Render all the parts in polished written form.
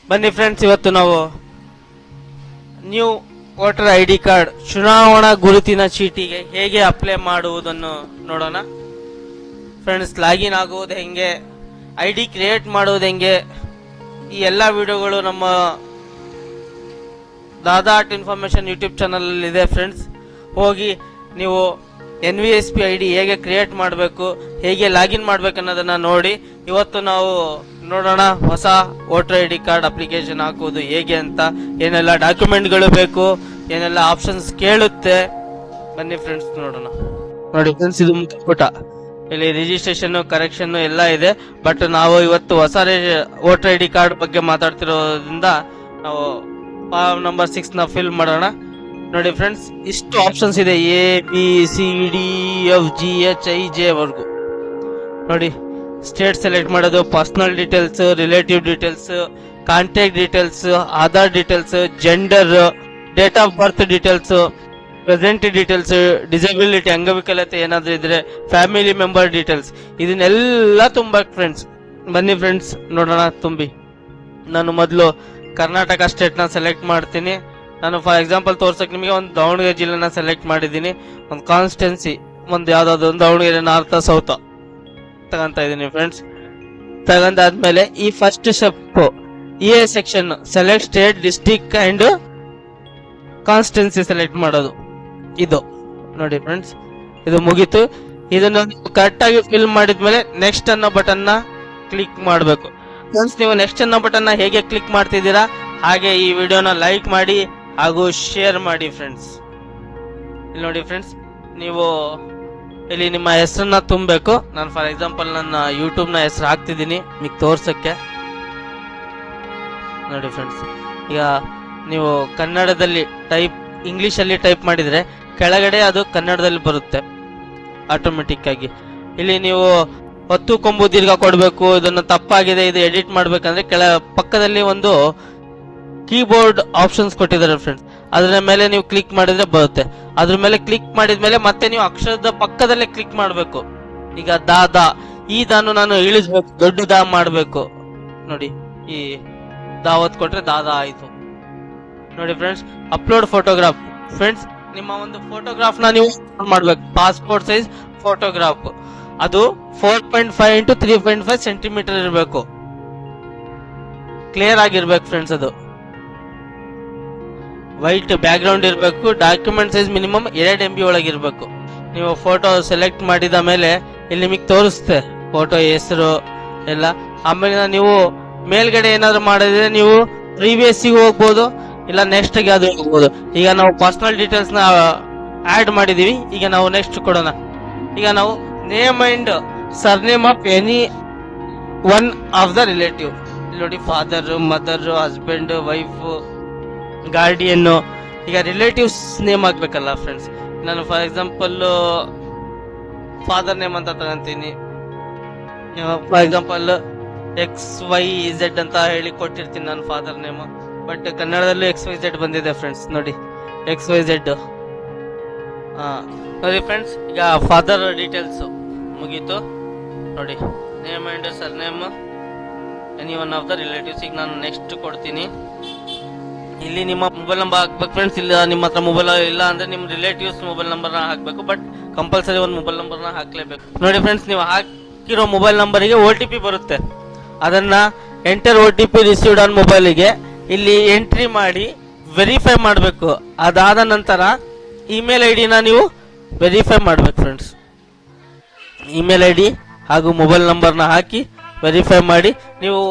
ಬನ್ನಿ ಫ್ರೆಂಡ್ಸ್, ಇವತ್ತು ನಾವು ನ್ಯೂ ವೋಟರ್ ID ಕಾರ್ಡ್ ಚುನಾವಣಾ ಗುರುತಿನ ಚೀಟಿಗೆ ಹೇಗೆ ಅಪ್ಲೈ ಮಾಡುವುದನ್ನು ನೋಡೋಣ. ಫ್ರೆಂಡ್ಸ್, ಲಾಗಿನ್ ಆಗುವುದು ಹೆಂಗೆ, ID ಕ್ರಿಯೇಟ್ ಮಾಡುವುದು ಹೆಂಗೆ, ಈ ಎಲ್ಲ ವಿಡಿಯೋಗಳು ನಮ್ಮ ದಾದಾ ಆರ್ಟ್ ಇನ್ಫಾರ್ಮೇಶನ್ ಯೂಟ್ಯೂಬ್ ಚಾನಲ್ ಇದೆ. ಫ್ರೆಂಡ್ಸ್, ಹೋಗಿ ನೀವು NVSP ID ಹೇಗೆ ಕ್ರಿಯೇಟ್ ಮಾಡಬೇಕು, ಹೇಗೆ ಲಾಗಿನ್ ಮಾಡಬೇಕು ಅನ್ನೋದನ್ನ ನೋಡಿ. ಇವತ್ತು ನಾವು ನೋಡೋಣ ಹೊಸ ವೋಟರ್ ID ಕಾರ್ಡ್ ಅಪ್ಲಿಕೇಶನ್ ಹಾಕುವುದು ಹೇಗೆ ಅಂತ, ಏನೆಲ್ಲ ಡಾಕ್ಯುಮೆಂಟ್ಗಳು ಬೇಕು, ಏನೆಲ್ಲ ಆಪ್ಷನ್ಸ್ ಕೇಳುತ್ತೆ. ಬನ್ನಿ ಫ್ರೆಂಡ್ಸ್ ನೋಡೋಣ. ನೋಡಿ ಫ್ರೆಂಡ್ಸ್, ಇದು ಮುಖ್ಯ ಪುಟ. ಇಲ್ಲಿ ರಿಜಿಸ್ಟ್ರೇಷನ್, ಕರೆಕ್ಷನ್ ಎಲ್ಲ ಇದೆ. ಬಟ್ ನಾವು ಇವತ್ತು ಹೊಸ ವೋಟರ್ ID ಕಾರ್ಡ್ ಬಗ್ಗೆ ಮಾತಾಡ್ತಿರೋದ್ರಿಂದ ನಾವು ಫಾರ್ಮ್ ನಂಬರ್ 6 ನ ಫಿಲ್ ಮಾಡೋಣ. ನೋಡಿ ಫ್ರೆಂಡ್ಸ್, ಇಷ್ಟು ಆಪ್ಷನ್ಸ್ ಇದೆ, ABCDEFGHIJ ವರ್ಗು. ನೋಡಿ, ಸ್ಟೇಟ್ ಸೆಲೆಕ್ಟ್ ಮಾಡೋದು, personal details, relative details, contact details, Aadhaar details, gender, date of birth details, present details, disability ಅಂಗವಿಕಲತೆ ಏನಾದ್ರೂ ಇದ್ರೆ, ಫ್ಯಾಮಿಲಿ ಮೆಂಬರ್ ಡೀಟೇಲ್ಸ್, ಇದನ್ನೆಲ್ಲ ತುಂಬಾಕ್ ಫ್ರೆಂಡ್ಸ್. ಬನ್ನಿ ಫ್ರೆಂಡ್ಸ್ ನೋಡೋಣ ತುಂಬಿ. ನಾನು ಮೊದಲು ಕರ್ನಾಟಕ ಸ್ಟೇಟ್ ನ ಸೆಲೆಕ್ಟ್ ಮಾಡ್ತೀನಿ. ನಾನು ಫಾರ್ ಎಕ್ಸಾಂಪಲ್ ತೋರ್ಸಕ್ ನಿಮಗೆ ಒಂದು ದಾವಣಗೆರೆ ಜಿಲ್ಲೆನ ಸೆಲೆಕ್ಟ್ ಮಾಡಿದ್ದೀನಿ. ಒಂದು ಕಾನ್ಸ್ಟೆನ್ಸಿ, ಒಂದು ಯಾವ್ದಾದ್ರು ಒಂದು ದಾವಣಗೆರೆ ನಾರ್ತ್ ಸೌತ್ ತಗೊಂತ ಇದೀನಿ ಫ್ರೆಂಡ್ಸ್. ತಗೊಂಡಾದ್ಮೇಲೆ ಈ first step EA section, select state, district and constituency select ಮಾಡೋದು. ಇದು ನೋಡಿ ಫ್ರೆಂಡ್ಸ್, ಇದು ಮುಗೀತು. ಇದನ್ನು ಕರೆಕ್ಟ್ ಆಗಿ ಫಿಲ್ ಮಾಡಿದ್ಮೇಲೆ ನೆಕ್ಸ್ಟ್ ಅನ್ನೋ ಬಟನ್ ನ ಕ್ಲಿಕ್ ಮಾಡಬೇಕು. ಫ್ರೆಂಡ್ಸ್, ನೀವು ನೆಕ್ಸ್ಟ್ ಅನ್ನೋ ಬಟನ್ ನ ಹೇಗೆ ಕ್ಲಿಕ್ ಮಾಡ್ತಿದ್ದೀರಾ ಹಾಗೆ ಈ ವಿಡಿಯೋನ ಲೈಕ್ ಮಾಡಿ ಹಾಗೂ ಶೇರ್ ಮಾಡಿ ಫ್ರೆಂಡ್ಸ್. ಇಲ್ಲಿ ನೋಡಿ ಫ್ರೆಂಡ್ಸ್, ನೀವು ಇಲ್ಲಿ ನಿಮ್ಮ ಹೆಸರನ್ನ ತುಂಬಬೇಕು. ನಾನು ಫಾರ್ ಎಕ್ಸಾಂಪಲ್ ನನ್ನ ಯೂಟ್ಯೂಬ್ ನ ಹೆಸರು ಹಾಕ್ತಿದ್ದೀನಿ ನಿಮಗೆ ತೋರ್ಸಕ್ಕೆ. ನೋಡಿ ಫ್ರೆಂಡ್ಸ್, ಈಗ ನೀವು ಕನ್ನಡದಲ್ಲಿ ಇಂಗ್ಲಿಷ್ ಅಲ್ಲಿ ಟೈಪ್ ಮಾಡಿದ್ರೆ ಕೆಳಗಡೆ ಅದು ಕನ್ನಡದಲ್ಲಿ ಬರುತ್ತೆ ಆಟೋಮೆಟಿಕ್ ಆಗಿ. ಇಲ್ಲಿ ನೀವು ಹೊತ್ತು ಕೊಂಬು ದೀರ್ಘ ಕೊಡಬೇಕು. ಇದನ್ನು ತಪ್ಪಾಗಿದೆ, ಇದು ಎಡಿಟ್ ಮಾಡ್ಬೇಕಂದ್ರೆ ಪಕ್ಕದಲ್ಲಿ ಒಂದು ಕೀಬೋರ್ಡ್ ಆಪ್ಷನ್ಸ್ ಕೊಟ್ಟಿದ್ದಾರೆ ಫ್ರೆಂಡ್ಸ್. ಅದರ ಮೇಲೆ ನೀವು ಕ್ಲಿಕ್ ಮಾಡಿದ್ರೆ ಬರುತ್ತೆ. ಅದ್ರ ಮೇಲೆ ಕ್ಲಿಕ್ ಮಾಡಿದ್ಮೇಲೆ ಮತ್ತೆ ನೀವು ಅಕ್ಷರದ ಪಕ್ಕದಲ್ಲೇ ಕ್ಲಿಕ್ ಮಾಡಬೇಕು. ಈಗ ದಾ ಈ ದಾನು ನಾನು ಇಳಿಸ್ಬೇಕು, ದೊಡ್ಡ ದಾ ಮಾಡಬೇಕು. ನೋಡಿ, ಈ ದಾವತ್ ಕೊಟ್ರೆ ದಾದಾ ಆಯ್ತು. ನೋಡಿ ಫ್ರೆಂಡ್ಸ್, ಅಪ್ಲೋಡ್ ಫೋಟೋಗ್ರಾಫ್. ಫ್ರೆಂಡ್ಸ್, ನಿಮ್ಮ ಒಂದು ಫೋಟೋಗ್ರಾಫ್ ನ ನೀವು ಮಾಡ್ಬೇಕು. ಪಾಸ್ಪೋರ್ಟ್ ಸೈಜ್ ಫೋಟೋಗ್ರಾಫ್, ಅದು 4.5 x 3.5 ಸೆಂಟಿಮೀಟರ್ ಇರಬೇಕು. ಕ್ಲಿಯರ್ ಆಗಿರ್ಬೇಕು ಫ್ರೆಂಡ್ಸ್. ಅದು ವೈಟ್ ಬ್ಯಾಕ್ ಗ್ರೌಂಡ್ ಇರಬೇಕು. Document size minimum 2 MB ಒಳಗಿರ್ಬೇಕು. ನೀವು ಫೋಟೋ ಸೆಲೆಕ್ಟ್ ಮಾಡಿದ ಮೇಲೆ ಇಲ್ಲಿ ನಿಮಗೆ ತೋರಿಸುತ್ತೆ ಫೋಟೋ ಹೆಸರು ಎಲ್ಲ. ಆಮೇಲೆ ನೀವು ಮೇಲ್ಗಡೆ ಏನಾದ್ರು ಮಾಡಿದ್ರೆ ನೀವು ಪ್ರೀವಿಯಸ್ ಹೋಗ್ಬೋದು, ಇಲ್ಲ ನೆಕ್ಸ್ಟ್ ಗೆ ಅದು ಹೋಗ್ಬೋದು. ಈಗ ನಾವು ಪರ್ಸನಲ್ ಡೀಟೇಲ್ಸ್ ನ ಆಡ್ ಮಾಡಿದೀವಿ. ಈಗ ನಾವು ನೆಕ್ಸ್ಟ್ ಕೊಡೋಣ. ಈಗ ನಾವು name and surname of any one of the relative. ನೋಡಿ, father, mother, husband, wife, guardian. ಈಗ ರಿಲೇಟಿವ್ಸ್ ನೇಮ್ ಆಗ್ಬೇಕಲ್ಲ ಫ್ರೆಂಡ್ಸ್. ನಾನು ಫಾರ್ ಎಕ್ಸಾಂಪಲ್ ಫಾದರ್ ನೇಮ್ ಅಂತ ತಗೊಂತೀನಿ. ಫಾರ್ ಎಕ್ಸಾಂಪಲ್ XYZ ಅಂತ ಹೇಳಿ ಕೊಟ್ಟಿರ್ತೀನಿ ನಾನು ಫಾದರ್ ನೇಮ್. ಬಟ್ ಕನ್ನಡದಲ್ಲೂ XYZ ಬಂದಿದೆ ಫ್ರೆಂಡ್ಸ್. ನೋಡಿ, XYZ. ನೋಡಿ ಫ್ರೆಂಡ್ಸ್, ಈಗ ಫಾದರ್ ಡೀಟೇಲ್ಸ್ ಮುಗೀತು. ನೋಡಿ, name and surname any one of the relatives. ಈಗ ನಾನು ನೆಕ್ಸ್ಟ್ ಕೊಡ್ತೀನಿ. ಇಲ್ಲಿ ನಿಮ್ಮ ಮೊಬೈಲ್ ನಂಬರ್ ಹಾಕ್ಬೇಕು ಫ್ರೆಂಡ್ಸ್. ಇಲ್ಲ ನಿಮ್ಮ ಹತ್ರ ಮೊಬೈಲ್ ಇಲ್ಲ ಅಂದ್ರೆ ನಿಮ್ಮ ರಿಲೇಟಿವ್ಸ್ ಮೊಬೈಲ್ ನಂಬರ್ ನ ಹಾಕ್ಬೇಕು. ಬಟ್ ಕಂಪಲ್ಸರಿ ಒಂದು ಮೊಬೈಲ್ ನಂಬರ್ ನ ಹಾಕ್ಲೇಬೇಕು. ನೋಡಿ ಫ್ರೆಂಡ್ಸ್, ನೀವು ಹಾಕಿರೋ ಮೊಬೈಲ್ ನಂಬರ್ಗೆ OTP ಬರುತ್ತೆ. ಅದನ್ನ ಎಂಟರ್ OTP ರಿಸೀವ್ಡ್ ಆನ್ ಮೊಬೈಲ್ಗೆ ಇಲ್ಲಿ ಎಂಟ್ರಿ ಮಾಡಿ ವೆರಿಫೈ ಮಾಡಬೇಕು. ಅದಾದ ನಂತರ ಇಮೇಲ್ ID ನ ನೀವು ವೆರಿಫೈ ಮಾಡ್ಬೇಕು ಫ್ರೆಂಡ್ಸ್. ಇಮೇಲ್ ID ಹಾಗೂ ಮೊಬೈಲ್ ನಂಬರ್ ನ ಹಾಕಿ ವೆರಿಫೈ ಮಾಡಿ. ನೀವು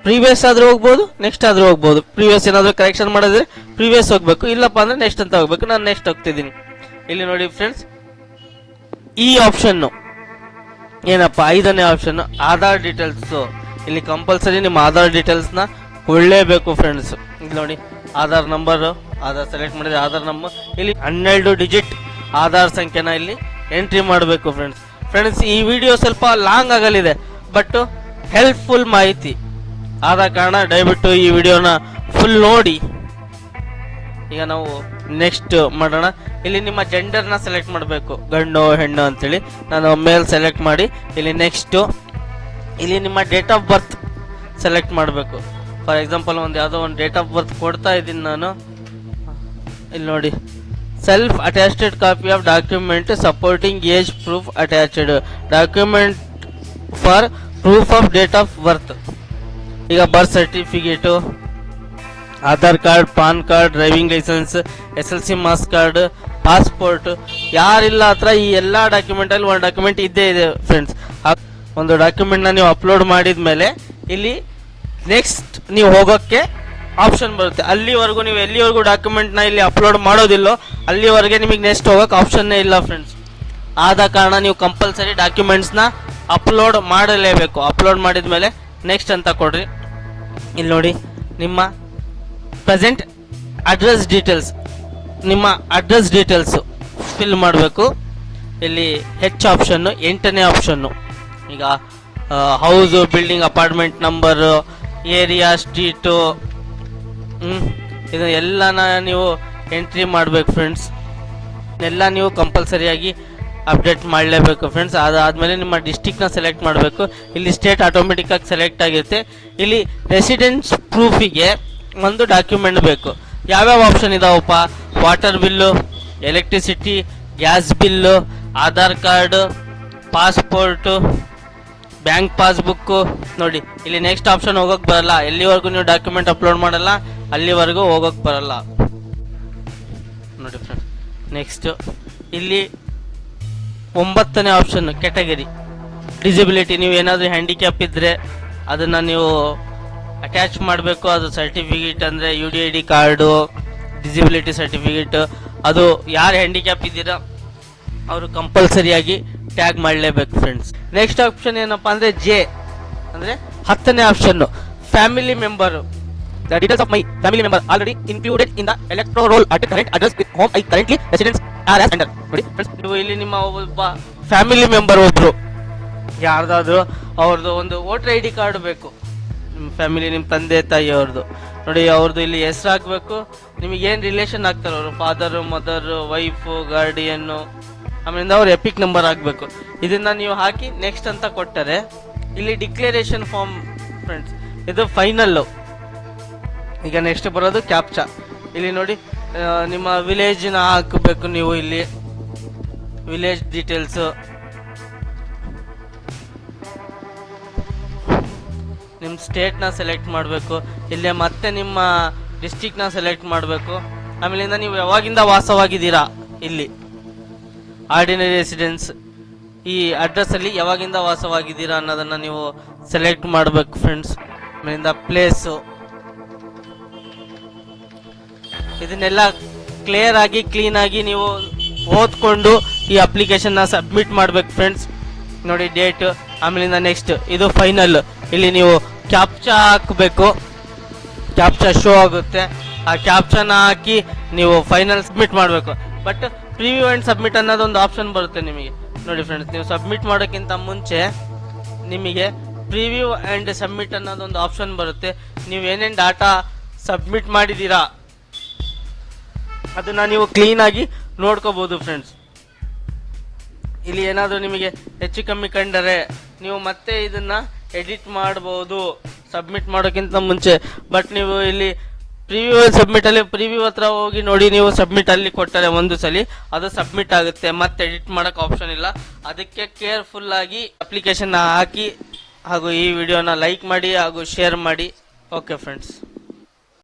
ಪ್ರೀವಿಯಸ್ ಆದ್ರೂ ಹೋಗ್ಬೋದು, ನೆಕ್ಸ್ಟ್ ಆದ್ರೂ ಹೋಗ್ಬೋದು. ಪ್ರೀವಿಯಸ್ ಏನಾದ್ರು ಕರೆಕ್ಷನ್ ಮಾಡಿದ್ರೆ ಪ್ರೀವಿಯಸ್ ಹೋಗ್ಬೇಕು, ಇಲ್ಲಪ್ಪ ಅಂದ್ರೆ ನೆಕ್ಸ್ಟ್ ಅಂತ ಹೋಗ್ಬೇಕು. ನಾನು ನೆಕ್ಸ್ಟ್ ಹೋಗ್ತಿದ್ದೀನಿ. ಇಲ್ಲಿ ನೋಡಿ ಫ್ರೆಂಡ್ಸ್, ಈ ಆಪ್ಷನ್ ಏನಪ್ಪಾ, 5ನೇ ಆಪ್ಷನ್ ಆಧಾರ್ ಡೀಟೇಲ್ಸ್. ಇಲ್ಲಿ ಕಂಪಲ್ಸರಿ ನಿಮ್ಮ ಆಧಾರ್ ಡೀಟೇಲ್ಸ್ ನ ಕೊಡ್ಲೇಬೇಕು ಫ್ರೆಂಡ್ಸ್. ಇಲ್ಲಿ ನೋಡಿ, ಆಧಾರ್ ನಂಬರ್, ಆಧಾರ್ ಸೆಲೆಕ್ಟ್ ಮಾಡಿದ್ರೆ ಆಧಾರ್ ನಂಬರ್, ಇಲ್ಲಿ 12 ಡಿಜಿಟ್ ಆಧಾರ್ ಸಂಖ್ಯೆನ ಇಲ್ಲಿ ಎಂಟ್ರಿ ಮಾಡಬೇಕು ಫ್ರೆಂಡ್ಸ್. ಫ್ರೆಂಡ್ಸ್, ಈ ವಿಡಿಯೋ ಸ್ವಲ್ಪ ಲಾಂಗ್ ಆಗಲಿದೆ, ಬಟ್ ಹೆಲ್ಪ್ಫುಲ್ ಮಾಹಿತಿ ಆದ ಕಾರಣ ದಯವಿಟ್ಟು ಈ ವಿಡಿಯೋನ ಫುಲ್ ನೋಡಿ. ಈಗ ನಾವು ನೆಕ್ಸ್ಟ್ ಮಾಡೋಣ. ಇಲ್ಲಿ ನಿಮ್ಮ ಜೆಂಡರ್ ನ ಸೆಲೆಕ್ಟ್ ಮಾಡಬೇಕು, ಗಂಡು ಹೆಣ್ಣು ಅಂತೇಳಿ. ನಾನು ಮೇಲ್ ಸೆಲೆಕ್ಟ್ ಮಾಡಿ ಇಲ್ಲಿ ನೆಕ್ಸ್ಟ್ ಇಲ್ಲಿ ನಿಮ್ಮ ಡೇಟ್ ಆಫ್ ಬರ್ತ್ ಸೆಲೆಕ್ಟ್ ಮಾಡಬೇಕು. ಫಾರ್ ಎಕ್ಸಾಂಪಲ್ ಒಂದು ಯಾವುದೋ ಒಂದು ಡೇಟ್ ಆಫ್ ಬರ್ತ್ ಕೊಡ್ತಾ ಇದ್ದೀನಿ ನಾನು. ಇಲ್ಲಿ ನೋಡಿ, self attached copy of document supporting age proof attached document for proof of date of birth. ಈಗ birth certificate, Aadhaar card, PAN card, driving licence, SLC marks card, passport, ಯಾರಿಲ್ಲ ಹತ್ರ ಈ ಎಲ್ಲ ಡಾಕ್ಯುಮೆಂಟಲ್ಲಿ ಒಂದು ಡಾಕ್ಯುಮೆಂಟ್ ಇದ್ದೇ ಇದೆ ಫ್ರೆಂಡ್ಸ್. ಒಂದು ಡಾಕ್ಯುಮೆಂಟ್ನ ನೀವು ಅಪ್ಲೋಡ್ ಮಾಡಿದ ಮೇಲೆ ಇಲ್ಲಿ ನೆಕ್ಸ್ಟ್ ನೀವು ಹೋಗೋಕ್ಕೆ ಆಪ್ಷನ್ ಬರುತ್ತೆ. ಅಲ್ಲಿವರೆಗೂ ನೀವು ಎಲ್ಲಿವರೆಗೂ ಡಾಕ್ಯುಮೆಂಟ್ನ ಇಲ್ಲಿ ಅಪ್ಲೋಡ್ ಮಾಡೋದಿಲ್ಲೋ ಅಲ್ಲಿವರೆಗೆ ನಿಮಗೆ ನೆಕ್ಸ್ಟ್ ಹೋಗೋಕೆ ಆಪ್ಷನ್ನೇ ಇಲ್ಲ ಫ್ರೆಂಡ್ಸ್. ಆದ ಕಾರಣ ನೀವು ಕಂಪಲ್ಸರಿ ಡಾಕ್ಯುಮೆಂಟ್ಸ್ನ ಅಪ್ಲೋಡ್ ಮಾಡಲೇಬೇಕು. ಅಪ್ಲೋಡ್ ಮಾಡಿದ ಮೇಲೆ ನೆಕ್ಸ್ಟ್ ಅಂತ ಕೊಡ್ರಿ. ಇಲ್ಲಿ ನೋಡಿ, ನಿಮ್ಮ ಪ್ರೆಸೆಂಟ್ ಅಡ್ರೆಸ್ ಡೀಟೇಲ್ಸ್, ನಿಮ್ಮ ಅಡ್ರೆಸ್ ಡೀಟೇಲ್ಸು ಫಿಲ್ ಮಾಡಬೇಕು. ಇಲ್ಲಿ ಹೆಚ್ಚು ಆಪ್ಷನ್ನು, 8ನೇ ಆಪ್ಷನ್ನು. ಈಗ house, building, apartment number, area, street, ಇದು ಎಲ್ಲನ ನೀವು ಎಂಟ್ರಿ ಮಾಡಬೇಕು ಫ್ರೆಂಡ್ಸ್. ಎಲ್ಲ ನೀವು ಕಂಪಲ್ಸರಿಯಾಗಿ ಅಪ್ಡೇಟ್ ಮಾಡಲೇಬೇಕು ಫ್ರೆಂಡ್ಸ್. ಅದಾದಮೇಲೆ ನಿಮ್ಮ ಡಿಸ್ಟಿಕ್ನ ಸೆಲೆಕ್ಟ್ ಮಾಡಬೇಕು. ಇಲ್ಲಿ ಸ್ಟೇಟ್ ಆಟೋಮೆಟಿಕ್ಕಾಗಿ ಸೆಲೆಕ್ಟ್ ಆಗಿರುತ್ತೆ. ಇಲ್ಲಿ ರೆಸಿಡೆನ್ಸ್ ಪ್ರೂಫಿಗೆ ಒಂದು ಡಾಕ್ಯುಮೆಂಟ್ ಬೇಕು. ಯಾವ್ಯಾವ ಆಪ್ಷನ್ ಇದಾವಪ್ಪ? Water bill, electricity, gas bill, Aadhaar card, passport, bank passbook. ನೋಡಿ, ಇಲ್ಲಿ ನೆಕ್ಸ್ಟ್ ಆಪ್ಷನ್ ಹೋಗೋಕೆ ಬರಲ್ಲ. ಎಲ್ಲಿವರೆಗೂ ನೀವು ಡಾಕ್ಯುಮೆಂಟ್ ಅಪ್ಲೋಡ್ ಮಾಡಲ್ಲ ಅಲ್ಲಿವರೆಗೂ ಹೋಗೋಕೆ ಬರಲ್ಲ ನೋಡಿ ಫ್ರೆಂಡ್ಸ್. ನೆಕ್ಸ್ಟ್ ಇಲ್ಲಿ 9ನೇ ಆಪ್ಷನ್ ಕ್ಯಾಟಗರಿ ಡಿಸಬಿಲಿಟಿ. ನೀವು ಏನಾದರೂ ಹ್ಯಾಂಡಿಕ್ಯಾಪ್ ಇದ್ದರೆ ಅದನ್ನು ನೀವು ಅಟ್ಯಾಚ್ ಮಾಡಬೇಕು. ಅದು ಸರ್ಟಿಫಿಕೇಟ್ ಅಂದರೆ UDID ಕಾರ್ಡು, ಡಿಸಬಿಲಿಟಿ ಸರ್ಟಿಫಿಕೇಟ್. ಅದು ಯಾರು ಹ್ಯಾಂಡಿಕ್ಯಾಪ್ ಇದ್ದೀರಾ ಅವರು ಕಂಪಲ್ಸರಿಯಾಗಿ ಟ್ಯಾಗ್ ಮಾಡಲೇಬೇಕು ಫ್ರೆಂಡ್ಸ್. ನೆಕ್ಸ್ಟ್ ಆಪ್ಷನ್ ಏನಪ್ಪ ಅಂದರೆ J ಅಂದರೆ 10ನೇ option family member. The details of my family member already included in the electoral roll at the current address with whom I currently residence are as under. ನೋಡಿ friends, ನೀವು ಇಲ್ಲಿ ನಿಮ್ಮ ಒಬ್ಬ family member ಒಬ್ಬರು ಯಾರ್ದಾದ್ರು ಅವ್ರದ್ದು ಒಂದು ವೋಟರ್ ID ಕಾರ್ಡ್ ಬೇಕು. ನಿಮ್ಮ ಫ್ಯಾಮಿಲಿ, ನಿಮ್ಮ ತಂದೆ ತಾಯಿ ಅವ್ರದ್ದು ನೋಡಿ, ಅವ್ರದ್ದು ಇಲ್ಲಿ ಹೆಸರು ಹಾಕಬೇಕು. ನಿಮಗೆ ಏನು ರಿಲೇಷನ್ ಆಗ್ತಾರೆ ಅವರು, ಫಾದರು, ಮದರು, ವೈಫು, ಗಾರ್ಡಿಯನ್ನು, ಆಮೇಲಿಂದ ಅವ್ರ ಎಪಿಕ್ ನಂಬರ್ ಹಾಕಬೇಕು. ಇದನ್ನು ನೀವು ಹಾಕಿ ನೆಕ್ಸ್ಟ್ ಅಂತ ಕೊಟ್ಟರೆ ಇಲ್ಲಿ ಡಿಕ್ಲರೇಷನ್ ಫಾರ್ಮ್ ಫ್ರೆಂಡ್ಸ್, ಇದು ಫೈನಲ್ಲು. ಈಗ ನೆಕ್ಸ್ಟ್ ಬರೋದು ಕ್ಯಾಪ್ಚಾ. ಇಲ್ಲಿ ನೋಡಿ, ನಿಮ್ಮ ವಿಲೇಜ್ನ ಹಾಕಬೇಕು. ನೀವು ಇಲ್ಲಿ ವಿಲೇಜ್ ಡೀಟೇಲ್ಸು, ನಿಮ್ಮ ಸ್ಟೇಟ್ನ ಸೆಲೆಕ್ಟ್ ಮಾಡಬೇಕು. ಇಲ್ಲೇ ಮತ್ತೆ ನಿಮ್ಮ ಡಿಸ್ಟಿಕ್ನ ಸೆಲೆಕ್ಟ್ ಮಾಡಬೇಕು. ಆಮೇಲಿಂದ ನೀವು ಯಾವಾಗಿಂದ ವಾಸವಾಗಿದ್ದೀರಾ, ಇಲ್ಲಿ ಆರ್ಡಿನರಿ ರೆಸಿಡೆನ್ಸ್, ಈ ಅಡ್ರೆಸ್ಸಲ್ಲಿ ಯಾವಾಗಿಂದ ವಾಸವಾಗಿದ್ದೀರಾ ಅನ್ನೋದನ್ನು ನೀವು ಸೆಲೆಕ್ಟ್ ಮಾಡಬೇಕು ಫ್ರೆಂಡ್ಸ್. ಆಮೇಲಿಂದ ಪ್ಲೇಸು, ಇದನ್ನೆಲ್ಲ ಕ್ಲಿಯರ್ ಆಗಿ ಕ್ಲೀನ್ ಆಗಿ ನೀವು ಓದ್ಕೊಂಡು ಈ ಅಪ್ಲಿಕೇಶನ್ನ ಸಬ್ಮಿಟ್ ಮಾಡಬೇಕು ಫ್ರೆಂಡ್ಸ್. ನೋಡಿ ಡೇಟ್, ಆಮೇಲಿಂದ ನೆಕ್ಸ್ಟ್ ಇದು ಫೈನಲ್. ಇಲ್ಲಿ ನೀವು ಕ್ಯಾಪ್ಚಾ ಹಾಕಬೇಕು, ಕ್ಯಾಪ್ಚಾ ಶೋ ಆಗುತ್ತೆ. ಆ ಕ್ಯಾಪ್ಚಾನ ಹಾಕಿ ನೀವು ಫೈನಲ್ ಸಬ್ಮಿಟ್ ಮಾಡಬೇಕು. ಬಟ್ ಪ್ರಿವ್ಯೂ ಆ್ಯಂಡ್ ಸಬ್ಮಿಟ್ ಅನ್ನೋದೊಂದು ಆಪ್ಷನ್ ಬರುತ್ತೆ ನಿಮಗೆ. ನೋಡಿ ಫ್ರೆಂಡ್ಸ್, ನೀವು ಸಬ್ಮಿಟ್ ಮಾಡೋಕ್ಕಿಂತ ಮುಂಚೆ ನಿಮಗೆ ಪ್ರಿವ್ಯೂ ಆ್ಯಂಡ್ ಸಬ್ಮಿಟ್ ಅನ್ನೋದೊಂದು ಆಪ್ಷನ್ ಬರುತ್ತೆ. ನೀವು ಏನೇನು ಡಾಟಾ ಸಬ್ಮಿಟ್ ಮಾಡಿದ್ದೀರಾ ಅದನ್ನು ನೀವು ಕ್ಲೀನಾಗಿ ನೋಡ್ಕೋಬೋದು ಫ್ರೆಂಡ್ಸ್. ಇಲ್ಲಿ ಏನಾದರೂ ನಿಮಗೆ ಹೆಚ್ಚು ಕಮ್ಮಿ ಕಂಡರೆ ನೀವು ಮತ್ತೆ ಇದನ್ನು ಎಡಿಟ್ ಮಾಡ್ಬೋದು ಸಬ್ಮಿಟ್ ಮಾಡೋಕ್ಕಿಂತ ಮುಂಚೆ. ಬಟ್ ನೀವು ಇಲ್ಲಿ ಪ್ರಿವ್ಯೂ ಸಬ್ಮಿಟಲ್ಲಿ ಪ್ರಿವ್ಯೂ ಹತ್ರ ಹೋಗಿ ನೋಡಿ, ನೀವು ಸಬ್ಮಿಟಲ್ಲಿ ಕೊಟ್ಟರೆ ಒಂದು ಸಲ ಅದು ಸಬ್ಮಿಟ್ ಆಗುತ್ತೆ, ಮತ್ತೆ ಎಡಿಟ್ ಮಾಡೋಕ್ಕೆ ಆಪ್ಷನ್ ಇಲ್ಲ. ಅದಕ್ಕೆ ಕೇರ್ಫುಲ್ಲಾಗಿ ಅಪ್ಲಿಕೇಶನ್ನ ಹಾಕಿ ಹಾಗೂ ಈ ವಿಡಿಯೋನ ಲೈಕ್ ಮಾಡಿ ಹಾಗೂ ಶೇರ್ ಮಾಡಿ. Okay friends.